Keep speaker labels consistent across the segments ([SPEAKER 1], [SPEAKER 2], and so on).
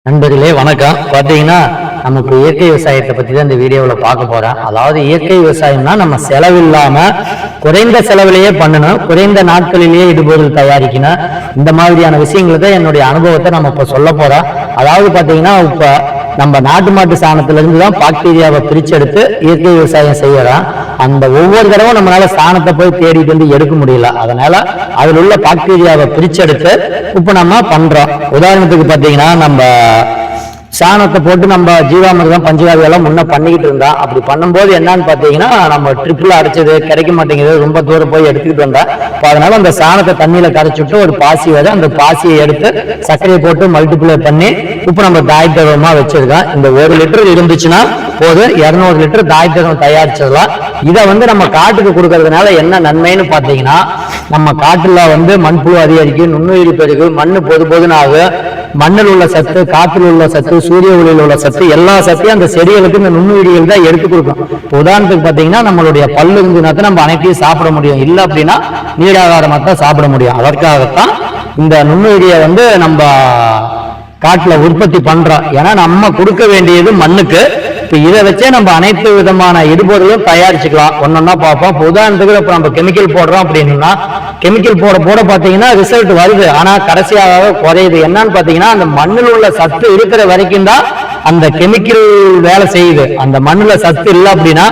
[SPEAKER 1] நண்பர்களே வணக்கம். பார்த்தீங்கன்னா நமக்கு இயற்கை விவசாயத்தை பற்றி தான் இந்த வீடியோவில் பார்க்க போகிறேன். அதாவது இயற்கை விவசாயம்னா நம்ம செலவில்லாமல் குறைந்த செலவிலேயே பண்ணணும், குறைந்த நாட்களிலேயே இடுபொருள் தயாரிக்கணும். இந்த மாதிரியான விஷயங்களை தான் என்னுடைய அனுபவத்தை நம்ம இப்போ சொல்ல போகிறோம். அதாவது பார்த்தீங்கன்னா இப்போ நம்ம நாட்டு மாட்டு சாணத்திலிருந்து தான் பாக்டீரியாவை பிரிச்செடுத்து இயற்கை விவசாயம் செய்யறோம். அந்த ஒவ்வொரு தடவை நம்மளால சாணத்தை போய் தேடிட்டு வந்து எடுக்க முடியல. அதனால அதில் உள்ள பாக்டீரியாவை பிரிச்செடுத்து இப்ப நம்ம பண்றோம். உதாரணத்துக்கு பார்த்தீங்கன்னா நம்ம சாணத்தை போட்டு நம்ம ஜீவாமிர்தம் பஞ்சகாவியம் எல்லாம் முன்ன பண்ணிக்கிட்டு இருந்தோம். அப்படி பண்ணும்போது என்னன்னு பார்த்தீங்கன்னா நம்ம ட்ரிப்பில் அடிச்சது கிடைக்க மாட்டேங்குது, ரொம்ப தூரம் போய் எடுத்துக்கிட்டு வந்தா. இப்போ அதனால அந்த சாணத்தை தண்ணியில கரைச்சுட்டு ஒரு பாசி வரும், அந்த பாசியை எடுத்து சர்க்கரையை போட்டு மல்டிப்ளை பண்ணி இப்போ நம்ம தாய்த்தரமா வச்சிருக்கோம். இந்த 1 லிட்டர் இருந்துச்சுன்னா போது 200 லிட்டர் தாய்த்தரம் தயாரிச்சிடலாம். இதை நம்ம காட்டுக்கு கொடுக்கறதுனால என்ன நன்மைன்னு பார்த்தீங்கன்னா, நம்ம காட்டுல மண்புழு அதிகரிக்கும், நுண்ணுயிரி பெருகு, மண்ணு பொதுன்னு ஆகும். மண்ணில் உள்ள சத்து, காற்றில் உள்ள சத்து, சூரிய ஒளியில் உள்ள சத்து, எல்லா சத்தையும் அந்த செடிகளுக்கு இந்த நுண்ணுயிரிகள் தான் எடுத்து கொடுக்கும். உதாரணத்துக்கு பார்த்தீங்கன்னா நம்மளுடைய பல்லு இருந்துனாத்தான் நம்ம அனைத்தையும் சாப்பிட முடியும், இல்லை அப்படின்னா நீராகாரமாக தான் சாப்பிட முடியும். அதற்காகத்தான் இந்த நுண்ணுயிரியை நம்ம காட்டுல உற்பத்தி பண்றோம். ஏன்னா நம்ம கொடுக்க வேண்டியது மண்ணுக்கு. இப்ப இதை வச்சே நம்ம அனைத்து விதமான இடுபொருளும் தயாரிச்சுக்கலாம். ஒன்னொன்னா பார்ப்போம். உதாரணத்துக்கு இப்ப நம்ம கெமிக்கல் போடுறோம் அப்படின்னா, கெமிக்கல் போட பாத்தீங்கன்னா ரிசல்ட் வருது, ஆனா கடைசியாக குறையுது. என்னன்னு பாத்தீங்கன்னா அந்த மண்ணில் உள்ள சத்து இருக்கிற வரைக்கும் தான் அந்த கெமிக்கல் வேலை செய்யுது. அந்த மண்ணுல சத்து இல்லை அப்படின்னா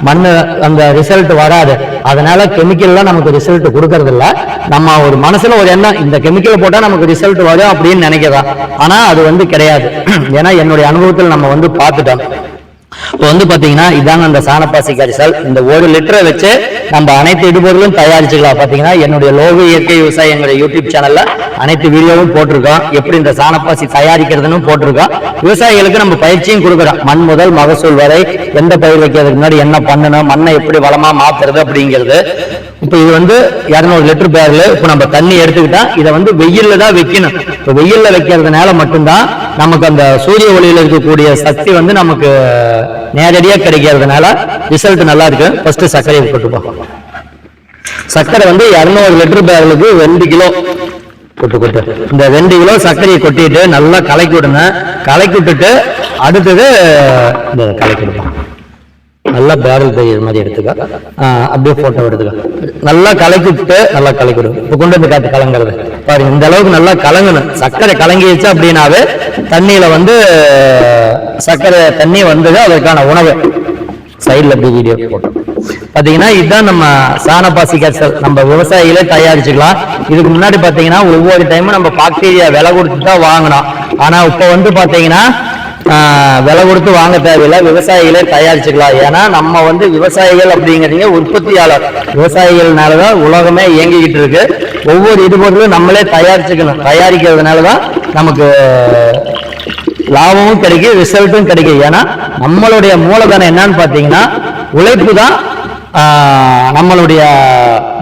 [SPEAKER 1] மண்ணு அந்த ரிசல்ட் வராது. அதனால கெமிக்கல்லாம் நமக்கு ரிசல்ட் கொடுக்கறது இல்ல. நம்ம ஒரு மனசுல ஒரு எண்ணம், இந்த கெமிக்கல் போட்டா நமக்கு ரிசல்ட் வரும் அப்படின்னு நினைக்கிறோம். ஆனா அது கிடையாது. ஏன்னா என்னுடைய அனுபவத்தில் நம்ம பார்த்துட்டோம். இப்போ பாத்தீங்கன்னா இதாங்க அந்த சாணப்பாசி கரிசல். இந்த 1 லிட்டரை வச்சு நம்ம அனைத்து இடுபொருளும் தயாரிச்சுக்கலாம். பாத்தீங்கன்னா என்னுடைய லோக இயற்கை விவசாயம் எங்களுடைய யூடியூப் சேனல்ல அனைத்து வீடியோவும் போட்டிருக்கோம். எப்படி இந்த சாணப்பாசி தயாரிக்கிறதுன்னு போட்டிருக்கோம். விவசாயிகளுக்கு நம்ம பயிற்சியும் கொடுக்குறோம். மண் முதல் மகசூல் வரை எந்த பயிர் வைக்கிறதுக்கு முன்னாடி என்ன பண்ணணும், மண்ணை எப்படி வளமா மாத்துறது அப்படிங்கிறது. இப்ப இது 200 லிட்டர் பேர்ல இப்ப நம்ம தண்ணி எடுத்துக்கிட்டா இதை வெயில்ல தான் வைக்கணும். இப்ப வெயில்ல வைக்கிறதுனால மட்டும்தான் நமக்கு அந்த சூரிய ஒளியில இருக்கக்கூடிய சக்தி நமக்கு நேரடியா கிடைக்கிறதுனால ரிசல்ட் நல்லா இருக்கு. ஃபர்ஸ்ட் சர்க்கரையை போட்டுப்போம். சர்க்கரை 200 லிட்டர் பேரலுக்கு 2 கிலோ கொட்டு. இந்த 2 கிலோ சர்க்கரையை கொட்டிட்டு நல்லா கலக்கி விடுங்க. கலக்கி விட்டுட்டு அடுத்தது இந்த கலக்கி விடுவோம். நல்லா பேரல் தெரியுற மாதிரி எடுத்துக்க, அப்படியே போட்டோ எடுத்துக்க. நல்லா கலக்கிட்டு நல்லா கலக்கிடும். இப்போ கொண்டு வந்து காட்டு கலங்குறது பாருங்க. இந்த அளவுக்கு நல்லா கலங்கணும். சர்க்கரை கலங்கிடுச்சு அப்படின்னாவே தண்ணியில சர்க்கரை தண்ணி வந்தது அதற்கான உணவு. சைட்ல அப்படி வீடியோ போட்டோம். பாத்தீங்கன்னா இதுதான் நம்ம சாணப்பாசி கரிசல். நம்ம விவசாயிகளே தயாரிச்சுக்கலாம். இதுக்கு முன்னாடி பாத்தீங்கன்னா ஒவ்வொரு டைமும் நம்ம பாக்டீரியா விலை கொடுத்து தான் வாங்கினோம். ஆனா இப்ப பாத்தீங்கன்னா விலை கொடுத்து வாங்க தேவையில்லை, விவசாயிகளே தயாரிச்சுக்கலாம். ஏன்னா நம்ம விவசாயிகள் அப்படிங்கிறீங்க உற்பத்தியாளர். விவசாயிகள்னாலதான் உலகமே இயங்கிக்கிட்டு இருக்கு. ஒவ்வொரு இடுபொருளும் நம்மளே தயாரிச்சுக்கணும். தயாரிக்கிறதுனாலதான் நமக்கு லாபமும் கிடைக்கும், ரிசல்ட்டும் கிடைக்கும். ஏன்னா நம்மளுடைய மூலதனம் என்னன்னு பாத்தீங்கன்னா உழைப்பு தான் நம்மளுடைய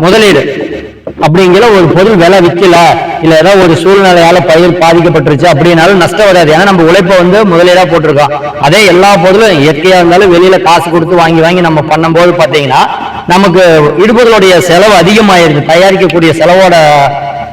[SPEAKER 1] முதலீடு. அப்படிங்கிற ஒரு பொருள் விலை விற்கல, இல்ல ஏதாவது ஒரு சூழ்நிலையால பயிர் பாதிக்கப்பட்டுருச்சு அப்படின்னாலும் நஷ்டம் வராது. ஏன்னா நம்ம உழைப்பை முதலீடா போட்டிருக்கோம். அதே எல்லா பொருளும் இயற்கையா இருந்தாலும் வெளியில காசு கொடுத்து வாங்கி நம்ம பண்ணும்போது பாத்தீங்கன்னா நமக்கு இடுபொருளுடைய செலவு அதிகமாயிருக்கு. தயாரிக்கக்கூடிய செலவோட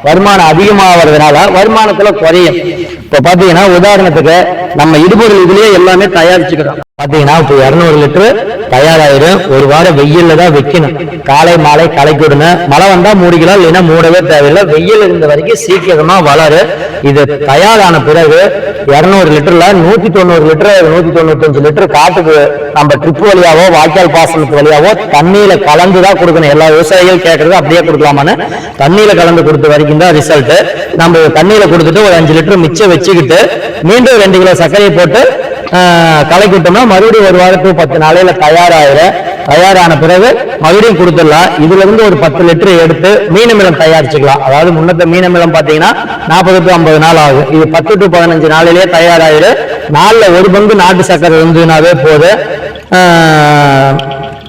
[SPEAKER 1] வருமானம் அதிகமாகிறதுனால வருமானத்துல குறையும். இப்ப பாத்தீங்கன்னா உதாரணத்துக்கு நம்ம இடுபொருள் இதுலயே எல்லாமே தயாரிச்சுக்கிறோம். பாத்தீங்கன்னா இப்ப 200 லிட்டர் தயாராயிரும். ஒரு வாரம் வெயில்ல தான் வைக்கணும். காலை மாலை கலக்கி விடணும். மழை வந்தா மூடிக்கலாம், இல்லைன்னா மூடவே தேவையில்லை. வெயில் இருந்த வரைக்கும் சீக்கிரமா வளரு. இது தயாரான பிறகு 200 லிட்டர்ல 190 லிட்டர் 195 லிட்டர் காட்டுக்கு நம்ம ட்ரிப் வழியாவோ வாய்க்கால் பாசனத்து வழியாவோ தண்ணியில கலந்துதான் கொடுக்கணும். எல்லா விவசாயிகள் கேட்கறது அப்படியே கொடுக்கலாமான்னு தண்ணியில கலந்து கொடுத்த வரைக்கும் தான் ரிசல்ட். நம்ம தண்ணியில கொடுத்துட்டு ஒரு 5 லிட்டர் மிச்சம் வச்சுக்கிட்டு மீண்டும் 2 கிலோ சர்க்கரையை போட்டு கலக்கிட்டோம்னா மறுபடியும் ஒரு வாரத்துக்கு 10 நாளையில தயாராயிரும். தயாரான பிறகு மறுபடியும் கொடுத்துடலாம். இதுல ஒரு 10 லிட்டர் எடுத்து மீனமிலம் தயாரிச்சுக்கலாம். அதாவது முன்னத்த மீனமிலம் பாத்தீங்கன்னா 40 to 50 நாள் ஆகும். இது 10 to 15 நாளிலேயே தயாராயிரு. 4ல் 1 பங்கு நாட்டு சர்க்கரை இருந்துனாவே போது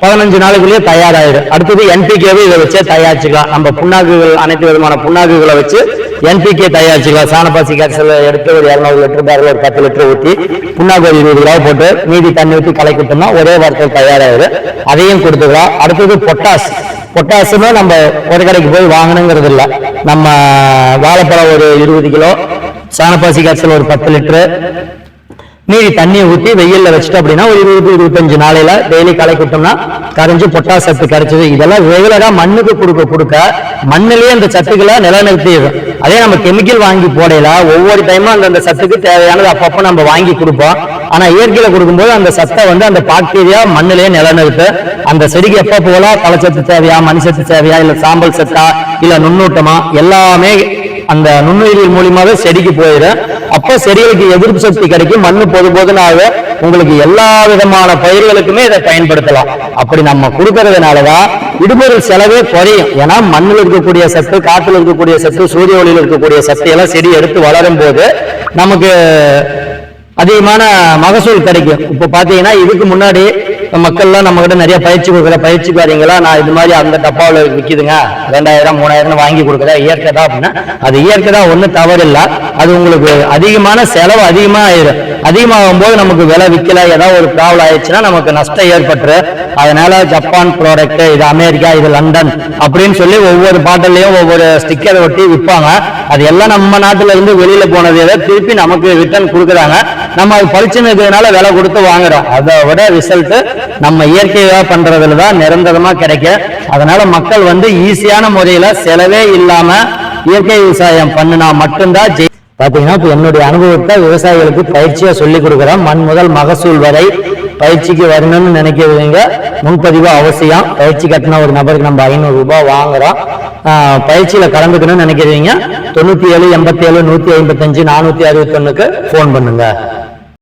[SPEAKER 1] 15 நாளுக்குள்ளேயே தயாராயிடும். அடுத்தது என்பிகேவை இதை வச்சே தயாரிச்சுக்கலாம். நம்ம புண்ணாக்குகள் அனைத்து விதமான புண்ணாக்குகளை வச்சு என்பிகே தயாரிச்சுக்கலாம். சாணப்பாசி கரிசல் எடுத்து ஒரு 200 லிட்டர் பேரில் ஒரு 10 லிட்டர் ஊற்றி புண்ணாக்கு 20 கிலோ போட்டு மீதி தண்ணி ஊற்றி கலக்கிட்டோம்னா ஒரே வாரத்தில் தயாராகிடும். அதையும் கொடுத்துக்கலாம். அடுத்தது பொட்டாசுமே நம்ம ஒரு கடைக்கு போய் வாங்கணுங்கிறது இல்லை. நம்ம வாழைப்பழம் ஒரு 20 கிலோ, சாணப்பாசி கரைசல் ஒரு 10 லிட்டரு, மீறி தண்ணியை ஊற்றி வெயில்ல வச்சுட்டு அப்படின்னா ஒரு 20-25 நாளையில டெய்லி கலக்கி விட்டோம்னா கரைஞ்சு பொட்டாஸ் சத்து கிடைச்சது. இதெல்லாம் ரெகுலரா மண்ணுக்கு கொடுக்க மண்ணிலேயே அந்த சத்துக்களை நிலநிறுத்திடும். அதே நம்ம கெமிக்கல் வாங்கி போடையில ஒவ்வொரு டைமும் அந்த சத்துக்கு தேவையானது அப்பப்போ நம்ம வாங்கி கொடுப்போம். ஆனா இயற்கையில கொடுக்கும்போது அந்த சத்தை அந்த பாக்டீரியா மண்ணிலேயே நிலநிறுத்து. அந்த செடிக்கு எப்ப போல தலைச்சத்து தேவையா, மணிசத்து தேவையா, இல்ல சாம்பல் சத்தா, இல்ல நுண்ணூட்டமா, எல்லாமே அந்த நுண்ணுயிரியல் மூலியமாவே செடிக்கு போயிடும். அப்ப செடிகளுக்கு எதிர்ப்பு சக்தி கிடைக்கும். மண்ணு பொதுனாவே உங்களுக்கு எல்லா விதமான பயிர்களுக்குமே இதை பயன்படுத்தலாம். அப்படி நம்ம கொடுக்கறதுனாலதான் இடுபொருள் செலவே குறையும். ஏன்னா மண்ணில் இருக்கக்கூடிய சத்து, காற்றுல இருக்கக்கூடிய சத்து, சூரிய ஒளியில் இருக்கக்கூடிய சத்து எல்லாம் செடி எடுத்து வளரும் போது நமக்கு அதிகமான மகசூல் கிடைக்கும். இப்ப பாத்தீங்கன்னா இதுக்கு முன்னாடி மக்கள்லாம் நம்ம கிட்ட நிறைய பயிற்சி கொடுக்குற பயிற்சி காரியங்களா, நான் இது மாதிரி அந்த டப்பாவில் விற்கிதுங்க 2000-3000 வாங்கி கொடுக்குறேன், இயற்கை தான் அப்படின்னா அது இயற்கை தான், ஒன்றும் தவறு இல்லை. அது உங்களுக்கு அதிகமான செலவு அதிகமாக ஆயிடும். அதிகமாகும் போது நமக்கு விலை விற்கல, ஏதாவது ஒரு ப்ராப்ளம் ஆயிடுச்சுன்னா நமக்கு நஷ்டம் ஏற்பட்டுரு. அதனால ஜப்பான் ப்ராடக்ட், இது அமெரிக்கா, இது லண்டன் அப்படின்னு சொல்லி ஒவ்வொரு பாட்டிலையும் ஒவ்வொரு ஸ்டிக்கரை ஒட்டி விற்பாங்க. அது எல்லாம் நம்ம நாட்டுல இருந்து வெளியில போனது திருப்பி நமக்கு ரிட்டர்ன் கொடுக்குறாங்க. நம்ம அது பளிச்சுன்னு இருக்கிறதுனால விலை கொடுத்து வாங்குறோம். அதை விட ரிசல்ட் நம்ம இயற்கையா பண்றதுல தான் நிரந்தரமா கிடைக்கும். அதனால மக்கள் ஈஸியான முறையில செலவே இல்லாம இயற்கை விவசாயம் பண்ணினா மட்டும்தான் பாத்தீங்கன்னா இப்ப என்னுடைய அனுபவத்தை விவசாயிகளுக்கு பயிற்சியா சொல்லி கொடுக்குறேன். மண் முதல் மகசூல் வரை பயிற்சிக்கு வரணும்னு நினைக்கிறவங்க முன்பதிவு அவசியம். பயிற்சி கட்டின ஒரு நபருக்கு நம்ம 500 ரூபாய் வாங்குறோம். பயிற்சியில கலந்துக்கணும்னு நினைக்கிறீங்க 97 87 155 461 போன் பண்ணுங்க.